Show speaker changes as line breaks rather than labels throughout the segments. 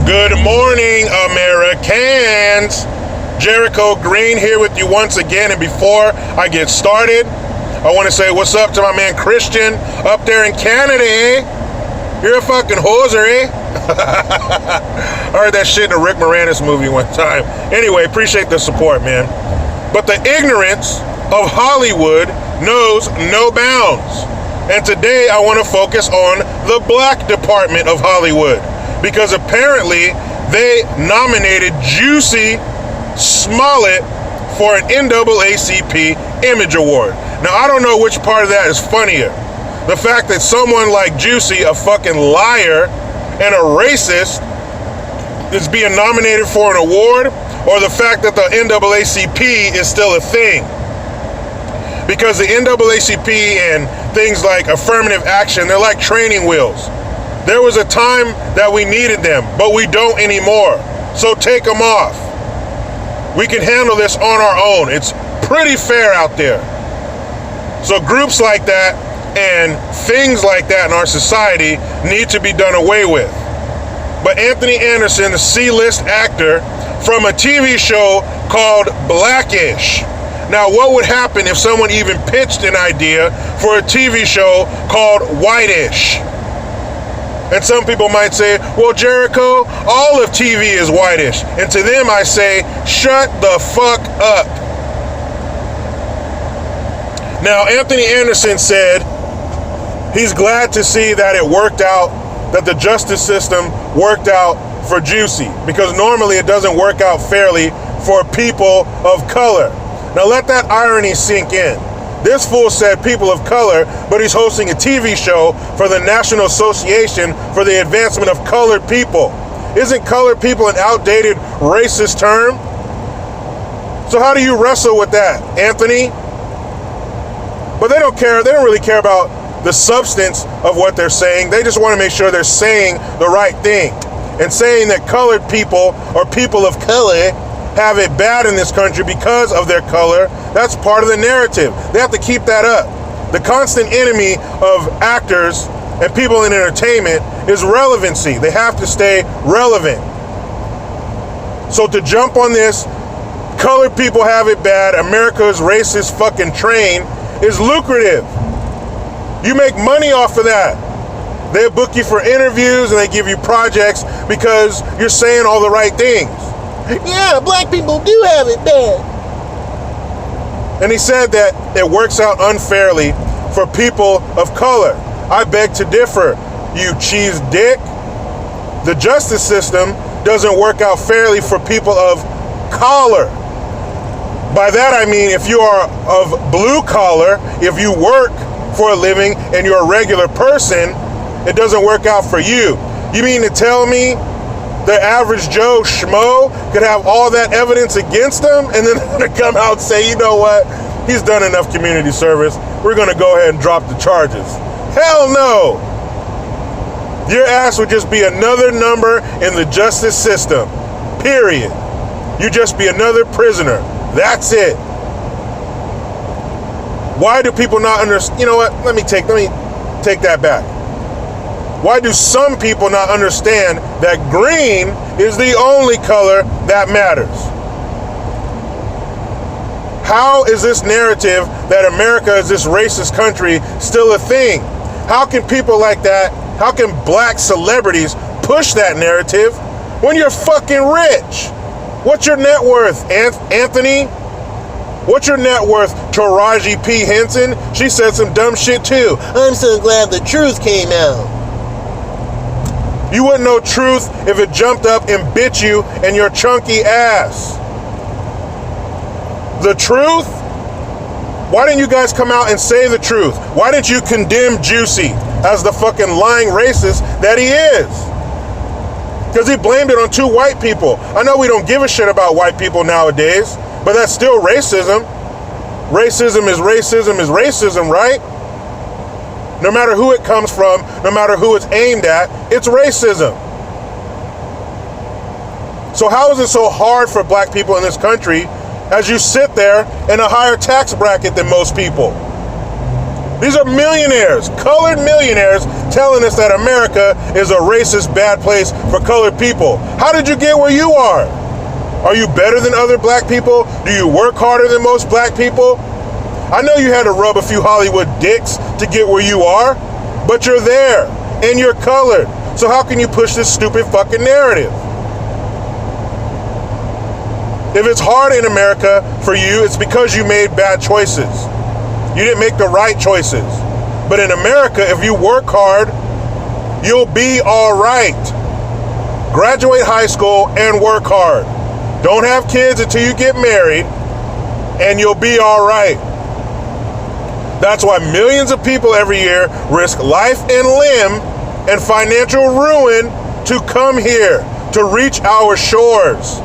Good morning, Americans. Jericho Green here with you once again. And before I get started, I want to say what's up to my man Christian up there in Canada, eh? You're a fucking hoser, eh? I heard that shit in a Rick Moranis movie one time. Anyway, appreciate the support, man. But the ignorance of Hollywood knows no bounds. And today I want to focus on the black department of Hollywood, because apparently they nominated Juicy Smollett for an NAACP Image Award. Now, I don't know which part of that is funnier. The fact that someone like Juicy, a fucking liar and a racist, is being nominated for an award, or the fact that the NAACP is still a thing. Because the NAACP and things like affirmative action, they're like training wheels. There was a time that we needed them, but we don't anymore. So take them off. We can handle this on our own. It's pretty fair out there. So groups like that and things like that in our society need to be done away with. But Anthony Anderson, the C-list actor from a TV show called Blackish. Now, what would happen if someone even pitched an idea for a TV show called Whitish? And some people might say, well, Jericho, all of TV is whitish. And to them I say, shut the fuck up. Now, Anthony Anderson said he's glad to see that it worked out, that the justice system worked out for Juicy, because normally it doesn't work out fairly for people of color. Now let that irony sink in. This fool said people of color, but he's hosting a TV show for the National Association for the Advancement of Colored People. Isn't colored people an outdated racist term? So how do you wrestle with that, Anthony? But they don't care. They don't really care about the substance of what they're saying. They just want to make sure they're saying the right thing. And saying that colored people or people of color have it bad in this country because of their color, that's part of the narrative. They have to keep that up. The constant enemy of actors and people in entertainment is relevancy. They have to stay relevant. So to jump on this, colored people have it bad, America's racist fucking train, is lucrative. You make money off of that. They book you for interviews and they give you projects because you're saying all the right things. Yeah, black people do have it bad. And he said that it works out unfairly for people of color. I beg to differ, you cheese dick. The justice system doesn't work out fairly for people of color. By that I mean if you are of blue collar, if you work for a living and you're a regular person, it doesn't work out for you. You mean to tell me the average Joe Schmo could have all that evidence against him and then come out and say, you know what, he's done enough community service, we're going to go ahead and drop the charges? Hell no! Your ass would just be another number in the justice system. Period. You just be another prisoner. That's it. Why do people not understand? You know what? Let me take that back. Why do some people not understand that green is the only color that matters? How is this narrative that America is this racist country still a thing? How can people like that, how can black celebrities push that narrative when you're fucking rich? What's your net worth, Anthony? What's your net worth, Taraji P. Henson? She said some dumb shit too. I'm so glad the truth came out. You wouldn't know truth if it jumped up and bit you in your chunky ass. The truth? Why didn't you guys come out and say the truth? Why didn't you condemn Juicy as the fucking lying racist that he is? Because he blamed it on two white people. I know we don't give a shit about white people nowadays, but that's still racism. Racism is racism is racism, right? No matter who it comes from, no matter who it's aimed at, it's racism. So how is it so hard for black people in this country as you sit there in a higher tax bracket than most people? These are millionaires, colored millionaires, telling us that America is a racist, bad place for colored people. How did you get where you are? Are you better than other black people? Do you work harder than most black people? I know you had to rub a few Hollywood dicks to get where you are, but you're there, and you're colored. So how can you push this stupid fucking narrative? If it's hard in America for you, it's because you made bad choices. You didn't make the right choices. But in America, if you work hard, you'll be all right. Graduate high school and work hard. Don't have kids until you get married, and you'll be all right. That's why millions of people every year risk life and limb and financial ruin to come here, to reach our shores.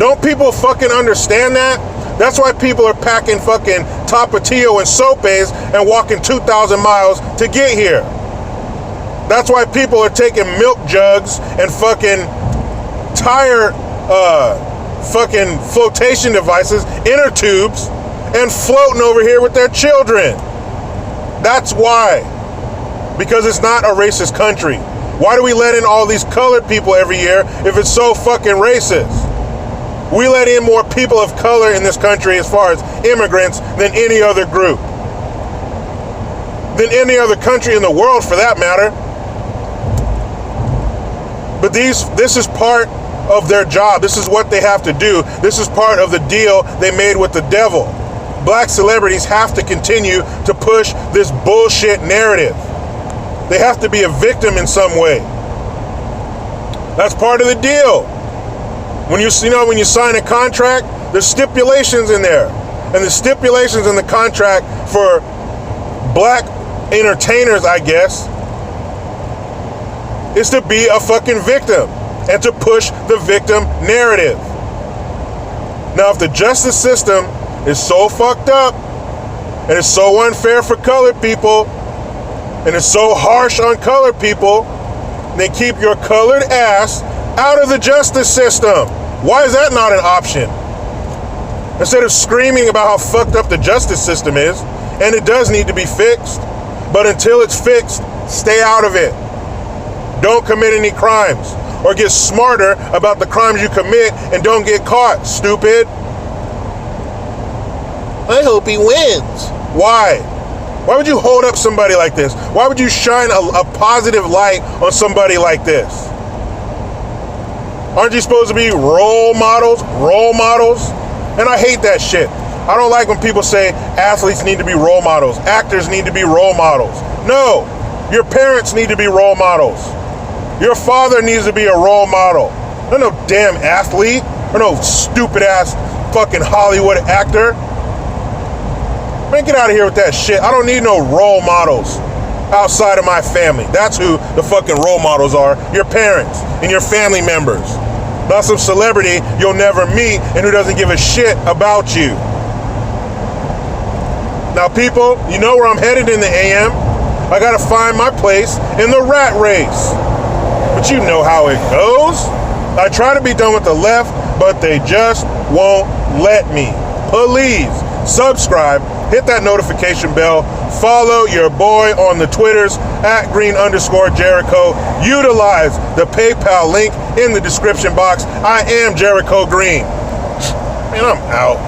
Don't people fucking understand that? That's why people are packing fucking Tapatio and Sopes and walking 2,000 miles to get here. That's why people are taking milk jugs and fucking tire fucking flotation devices, inner tubes, and floating over here with their children. That's why. Because it's not a racist country. Why do we let in all these colored people every year if it's so fucking racist? We let in more people of color in this country as far as immigrants than any other group. Than any other country in the world for that matter. But this is part of their job. This is what they have to do. This is part of the deal they made with the devil. Black celebrities have to continue to push this bullshit narrative. They have to be a victim in some way. That's part of the deal. When you sign a contract, there's stipulations in there. And the stipulations in the contract for black entertainers, I guess, is to be a fucking victim and to push the victim narrative. Now, if the justice system is so fucked up and it's so unfair for colored people and it's so harsh on colored people, they keep your colored ass out of the justice system. Why is that not an option? Instead of screaming about how fucked up the justice system is, and it does need to be fixed, but until it's fixed, stay out of it. Don't commit any crimes, or get smarter about the crimes you commit and don't get caught, stupid. I hope he wins. Why? Why would you hold up somebody like this? Why would you shine a positive light on somebody like this? Aren't you supposed to be role models? Role models? And I hate that shit. I don't like when people say athletes need to be role models. Actors need to be role models. No. Your parents need to be role models. Your father needs to be a role model. Not no damn athlete or no stupid ass fucking Hollywood actor. Man, get out of here with that shit. I don't need no role models outside of my family. That's who the fucking role models are. Your parents and your family members. Not some celebrity you'll never meet and who doesn't give a shit about you. Now, people, you know where I'm headed in the AM. I gotta find my place in the rat race. But you know how it goes. I try to be done with the left, but they just won't let me. Please subscribe, hit that notification bell, follow your boy on the Twitters @Green_Jericho. Utilize the PayPal link in the description box. I am Jericho Green. Man, I'm out.